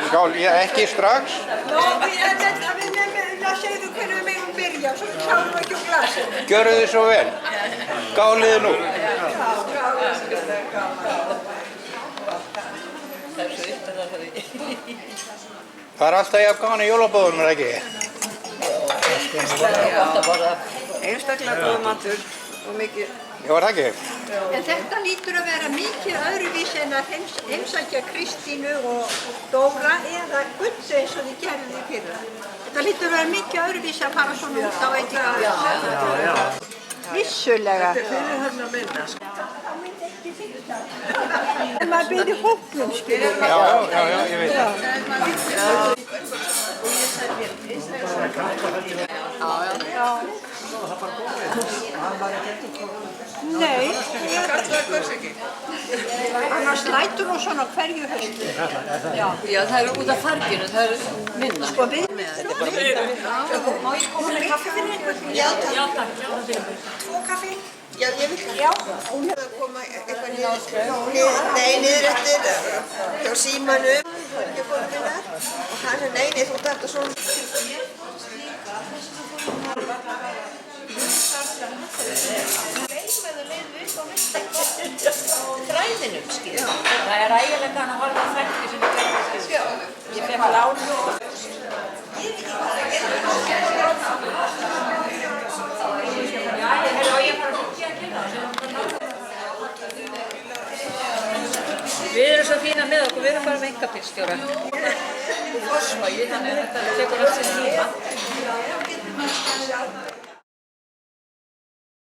Skál, ekki strax. Segðu hvernig við megum byrja, svo við klárum ekki úr glasinu. Gjörðu þið svo vel. Gáliði nú. Það er alltaf jafn gaman í jólabóðunum, er ekki? Einstaklega góð matur og mikið. Já, var það ekki? En þetta lítur að vera mikið öðruvísi en að heimsækja Kristínu og Dóra eða Gullu eins og þið gerðu þið fyrra. Þetta lítur að vera mikið öðruvísi að fara svona út á eitthvað. Já. Vissulega. Þetta er fyrir hann að minna. Það myndi ekki fyrir það. En maður byrði hópnum, skilur. Já, ég veit það. Já. Nei, annars lætur hún svona hverju hausti. Já, það er út af farginu, það er minna. Sko við með þetta. Má ég koma með kaffi fyrir einhvern? Já, takk. 2 kaffi? Já, ég vil. Já. Hún hefði að koma eitthvað niður eftir hjá símanum. Og hann er nei, þú ert þetta svona. Þræðinum, skilja. Það er ægilega gaman að horfa á þræðinu sem við gerðum, skilja. Ég fekk lánu og... Við erum svo fína með okkur, við erum bara með einkabílstjóra. Fossvogi, þannig að þetta tekur allt sinn tíma.